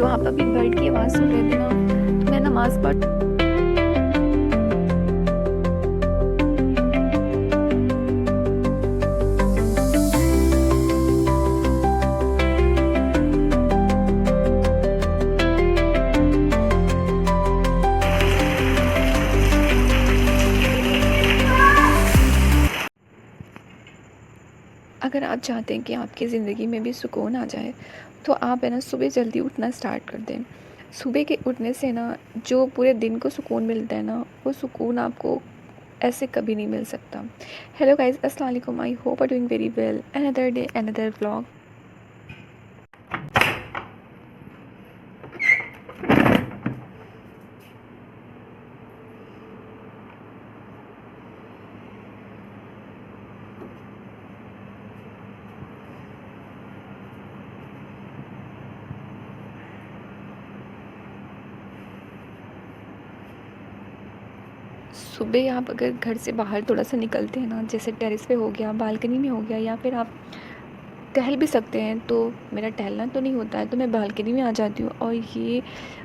जो आप अभी बर्ड की आवाज़ सुन रहे थे ना, तो मैं नमाज़ पढ़ अगर आप चाहते हैं कि आपकी ज़िंदगी में भी सुकून आ जाए, तो आप है ना सुबह जल्दी उठना स्टार्ट कर दें। सुबह के उठने से ना जो पूरे दिन को सुकून मिलता है ना, वो सुकून आपको ऐसे कभी नहीं मिल सकता। हेलो गाइस, अस्सलाम वालेकुम, I hope are doing very well. Another day another vlog. सुबह आप अगर घर से बाहर थोड़ा सा निकलते हैं ना, जैसे टेरेस पे हो गया, बालकनी में हो गया, या फिर आप टहल भी सकते हैं। तो मेरा टहलना तो नहीं होता है, तो मैं बालकनी में आ जाती हूँ, और ये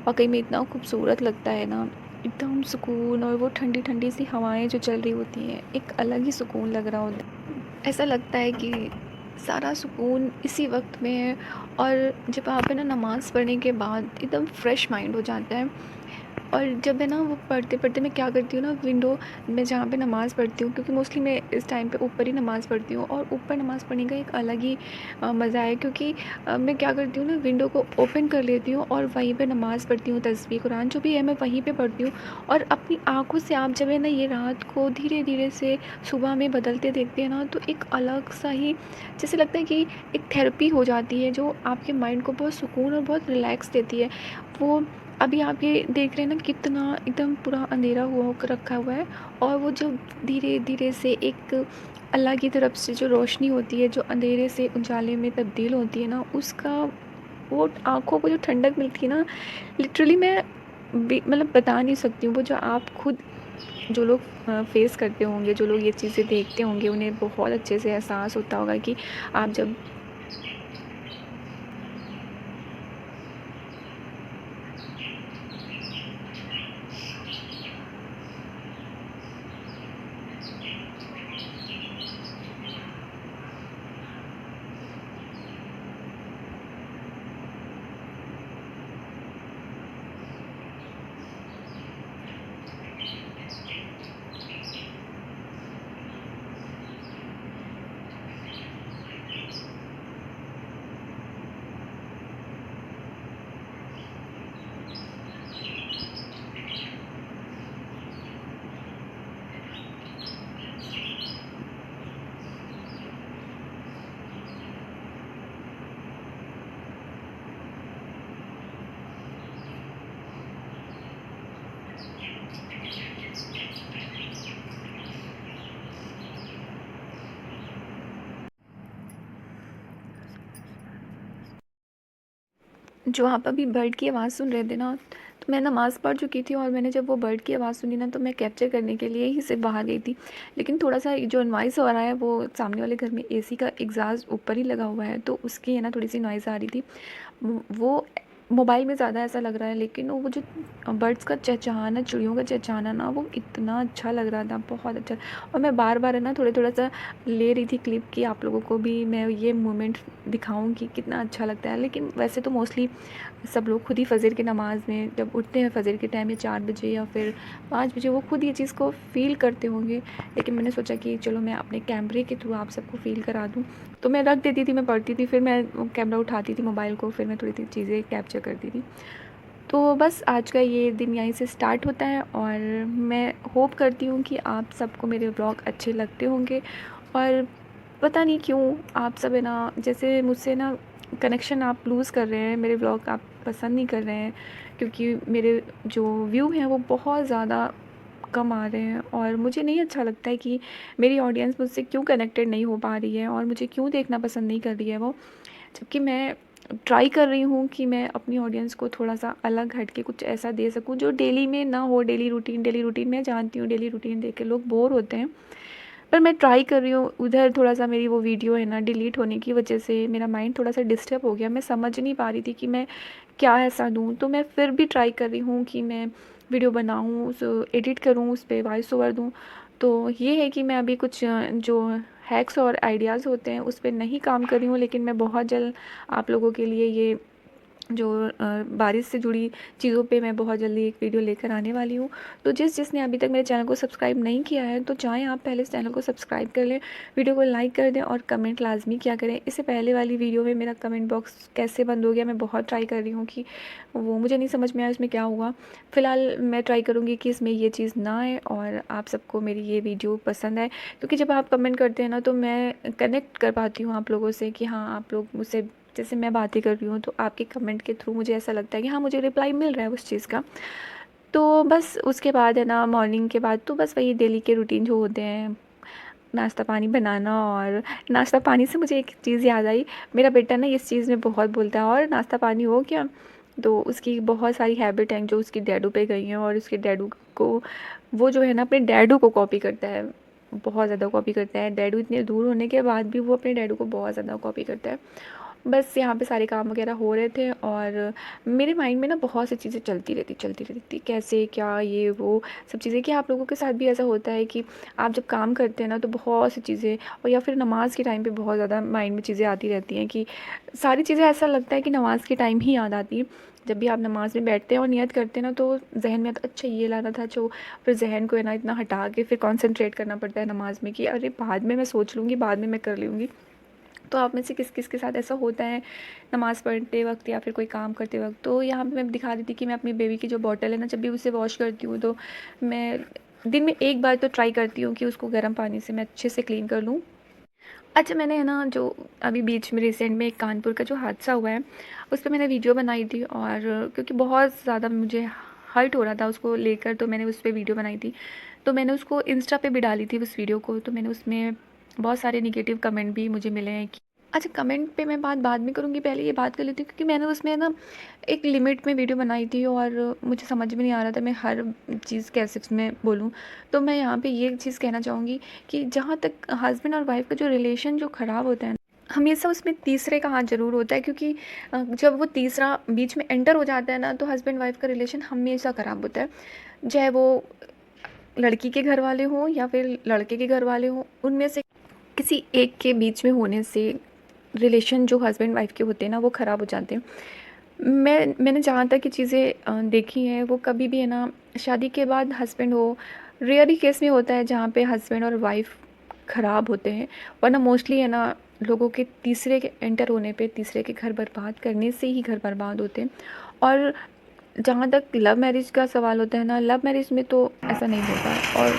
वाकई में इतना खूबसूरत लगता है ना, एकदम सुकून। और वो ठंडी ठंडी सी हवाएं जो चल रही होती हैं, एक अलग ही सुकून लग रहा होता है। ऐसा लगता है कि सारा सुकून इसी वक्त में है। और जब आप है ना नमाज़ पढ़ने के बाद एकदम फ्रेश माइंड हो जाता है। और जब है ना वो पढ़ते पढ़ते मैं क्या करती हूँ ना, विंडो में जहाँ पे नमाज़ पढ़ती हूँ, क्योंकि मोस्टली मैं इस टाइम पे ऊपर ही नमाज़ पढ़ती हूँ, और ऊपर नमाज़ पढ़ने का एक अलग ही मज़ा है। क्योंकि मैं क्या करती हूँ ना, विंडो को ओपन कर लेती हूँ और वहीं पे नमाज़ पढ़ती हूँ, तस्बीह कुरान जो भी है मैं वहीं पे पढ़ती हूँ। और अपनी आँखों से आप जब है ना ये रात को धीरे धीरे से सुबह में बदलते देखते हैं ना, तो एक अलग सा ही जैसे लगता है कि एक थेरेपी हो जाती है, जो आपके माइंड को बहुत सुकून और बहुत रिलैक्स देती है। वो अभी आप ये देख रहे हैं ना, कितना एकदम पूरा अंधेरा हुआ होकर रखा हुआ है, और वो जो धीरे धीरे से एक अल्लाह की तरफ से जो रोशनी होती है, जो अंधेरे से उजाले में तब्दील होती है ना, उसका वो आँखों को जो ठंडक मिलती है ना, लिटरली मैं मतलब बता नहीं सकती हूँ। वो जो आप खुद जो लोग फेस करते होंगे, जो लोग ये चीज़ें देखते होंगे, उन्हें बहुत अच्छे से एहसास होता होगा कि आप जब जो आप अभी बर्ड की आवाज़ सुन रहे थे ना, तो मैं नमाज़ पढ़ चुकी थी, और मैंने जब वो बर्ड की आवाज़ सुनी ना, तो मैं कैप्चर करने के लिए ही सिर्फ बाहर गई थी। लेकिन थोड़ा सा जो नॉइज़ हो रहा है, वो सामने वाले घर में एसी का एग्ज़ॉस्ट ऊपर ही लगा हुआ है, तो उसकी है ना थोड़ी सी नॉइज़ आ रही थी। वो मोबाइल में ज़्यादा ऐसा लग रहा है, लेकिन वो जो बर्ड्स का चहचहाना, चिड़ियों का चहचहाना ना, वो इतना अच्छा लग रहा था, बहुत अच्छा। और मैं बार बार है ना थोड़ा सा ले रही थी क्लिप, कि आप लोगों को भी मैं ये मोमेंट दिखाऊं कि कितना अच्छा लगता है। लेकिन वैसे तो मोस्टली सब लोग खुद ही फ़जर की नमाज़ में जब उठते हैं, फ़जर के टाइम में 4 बजे या फिर 5 बजे, वो खुद ये चीज़ को फ़ील करते होंगे। लेकिन मैंने सोचा कि चलो मैं अपने कैमरे के थ्रू आप सबको फ़ील करा दूँ। तो मैं रख देती थी, मैं पढ़ती थी, फिर मैं कैमरा उठाती थी मोबाइल को, फिर मैं थोड़ी थोड़ी चीज़ें कैप्चर करती थी। तो बस आज का ये दिन यहीं से स्टार्ट होता है, और मैं होप करती हूँ कि आप सबको मेरे व्लॉग अच्छे लगते होंगे। और पता नहीं क्यों आप सब है ना, जैसे मुझसे ना कनेक्शन आप लूज़ कर रहे हैं, मेरे व्लॉग आप पसंद नहीं कर रहे हैं, क्योंकि मेरे जो व्यू हैं वो बहुत ज़्यादा कम आ रहे हैं। और मुझे नहीं अच्छा लगता है कि मेरी ऑडियंस मुझसे क्यों कनेक्टेड नहीं हो पा रही है, और मुझे क्यों देखना पसंद नहीं कर रही है वो। जबकि मैं ट्राई कर रही हूँ कि मैं अपनी ऑडियंस को थोड़ा सा अलग हट के कुछ ऐसा दे सकूँ जो डेली में ना हो। डेली रूटीन मैं जानती हूँ, डेली रूटीन देख के लोग बोर होते हैं, पर मैं ट्राई कर रही हूँ। उधर थोड़ा सा मेरी वो वीडियो है ना डिलीट होने की वजह से मेरा माइंड थोड़ा सा डिस्टर्ब हो गया। मैं समझ नहीं पा रही थी कि मैं क्या ऐसा दूँ। तो मैं फिर भी ट्राई कर रही हूँ कि मैं वीडियो बनाऊँ, उस एडिट करूँ, उस पे वॉइस ओवर दूँ। तो ये है कि मैं अभी कुछ जो हैक्स और आइडियाज़ होते हैं उस पे नहीं काम कर रही हूँ, लेकिन मैं बहुत जल्द आप लोगों के लिए ये जो बारिश से जुड़ी चीज़ों पे मैं बहुत जल्दी एक वीडियो लेकर आने वाली हूँ। तो जिसने अभी तक मेरे चैनल को सब्सक्राइब नहीं किया है तो जाएँ आप पहले इस चैनल को सब्सक्राइब कर लें, वीडियो को लाइक कर दें और कमेंट लाज़मी किया करें। इससे पहले वाली वीडियो में मेरा कमेंट बॉक्स कैसे बंद हो गया, मैं बहुत ट्राई कर रही हूँ कि वो मुझे नहीं समझ में आया इसमें क्या हुआ। फ़िलहाल मैं ट्राई करूँगी कि इसमें ये चीज़ ना आए और आप सबको मेरी ये वीडियो पसंद आए, क्योंकि जब आप कमेंट करते हैं ना तो मैं कनेक्ट कर पाती हूँ आप लोगों से कि हाँ, आप लोग मुझसे जैसे मैं बातें कर रही हूँ तो आपके कमेंट के थ्रू मुझे ऐसा लगता है कि हाँ, मुझे रिप्लाई मिल रहा है उस चीज़ का। तो बस उसके बाद है ना, मॉर्निंग के बाद तो बस वही डेली के रूटीन जो होते हैं, नाश्ता पानी बनाना। और नाश्ता पानी से मुझे एक चीज़ याद आई, मेरा बेटा ना इस चीज़ में बहुत बोलता है, और नाश्ता पानी हो क्या? तो उसकी बहुत सारी हैबिट हैं जो उसकी डैडू पे गई हैं, और उसके डैडू को वो जो है ना अपने डैडू को कॉपी करता है, बहुत ज़्यादा कॉपी करता है। डैडू इतने दूर होने के बाद भी वो अपने डैडू को बहुत ज़्यादा कॉपी करता है। बस यहाँ पे सारे काम वगैरह हो रहे थे और मेरे माइंड में ना बहुत सी चीज़ें चलती रहती थी, कैसे क्या ये वो सब चीज़ें। कि आप लोगों के साथ भी ऐसा होता है कि आप जब काम करते हैं ना तो बहुत सी चीज़ें, और या फिर नमाज़ के टाइम पे बहुत ज़्यादा माइंड में चीज़ें आती रहती हैं कि सारी चीज़ें ऐसा लगता है कि नमाज़ के टाइम ही याद आती है। जब भी आप नमाज़ में बैठते हैं और नियत करते हैं ना तो जहन में आता अच्छा ये लाना था, जो फिर जहन को है ना इतना हटा के फिर कॉन्सेंट्रेट करना पड़ता है नमाज़ में कि अरे बाद में मैं सोच लूँगी, बाद में मैं कर लूँगी। तो आप में से किस किस के साथ ऐसा होता है नमाज़ पढ़ते वक़्त या फिर कोई काम करते वक़्त? तो यहाँ पे मैं दिखा रही थी कि मैं अपनी बेबी की जो बॉटल है ना, जब भी उसे वॉश करती हूँ तो मैं दिन में एक बार तो ट्राई करती हूँ कि उसको गर्म पानी से मैं अच्छे से क्लीन कर लूँ। अच्छा, मैंने है ना जो अभी बीच में रिसेंट में एक कानपुर का जो हादसा हुआ है उस पे मैंने वीडियो बनाई थी, और क्योंकि बहुत ज़्यादा मुझे हर्ट हो रहा था उसको लेकर, तो मैंने उस पे वीडियो बनाई थी। तो मैंने उसको इंस्टा पे भी डाली थी उस वीडियो को, तो मैंने उसमें बहुत सारे नेगेटिव कमेंट भी मुझे मिले हैं। अच्छा, कमेंट पे मैं बात बाद में करूँगी, पहले ये बात कर लेती हूँ क्योंकि मैंने उसमें ना एक लिमिट में वीडियो बनाई थी और मुझे समझ में नहीं आ रहा था मैं हर चीज़ कैसे उसमें बोलूँ। तो मैं यहाँ पे ये चीज़ कहना चाहूँगी कि जहाँ तक हस्बैंड और वाइफ़ का जो रिलेशन जो ख़राब होता है ना, हमेशा उसमें तीसरे का हाथ ज़रूर होता है, क्योंकि जब वो तीसरा बीच में एंटर हो जाता है ना तो हस्बैंड वाइफ़ का रिलेशन हमेशा ख़राब होता है। चाहे वो लड़की के घर वाले हों या फिर लड़के के घर वाले हों, उनमें से किसी एक के बीच में होने से रिलेशन जो हस्बैंड वाइफ़ के होते हैं ना वो ख़राब हो जाते हैं। मैंने जहाँ तक ये चीज़ें देखी हैं वो कभी भी है ना शादी के बाद हस्बैंड हो, रेयर ही केस में होता है जहाँ पे हस्बैंड और वाइफ़ ख़राब होते हैं, वरना मोस्टली है ना लोगों के तीसरे के एंटर होने पे तीसरे के घर बर्बाद करने से ही घर बर्बाद होते हैं। और जहाँ तक लव मैरिज का सवाल होता है ना, लव मैरिज में तो ऐसा नहीं होता। और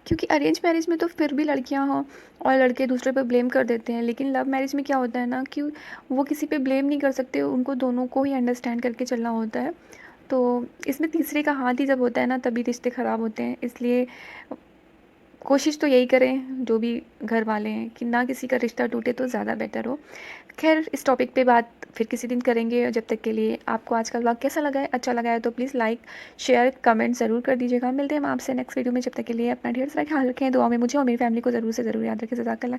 क्योंकि अरेंज मैरिज में तो फिर भी लड़कियां हों और लड़के दूसरे पे ब्लेम कर देते हैं, लेकिन लव मैरिज में क्या होता है ना कि वो किसी पे ब्लेम नहीं कर सकते, उनको दोनों को ही अंडरस्टैंड करके चलना होता है। तो इसमें तीसरे का हाथ ही जब होता है ना तभी रिश्ते ख़राब होते हैं। इसलिए कोशिश तो यही करें जो भी घर वाले हैं कि ना किसी का रिश्ता टूटे तो ज़्यादा बेटर हो। खैर, इस टॉपिक पे बात फिर किसी दिन करेंगे। जब तक के लिए आपको आज का व्लॉग कैसा लगा है, अच्छा लगा है तो प्लीज़ लाइक शेयर कमेंट ज़रूर कर दीजिएगा। मिलते हैं हम आपसे नेक्स्ट वीडियो में, जब तक के लिए अपना ढेर सारा ख्याल रखें, दुआ में मुझे और मेरी फैमिली को ज़रूर से ज़रूर याद रखें। जज़ाकल्लाह।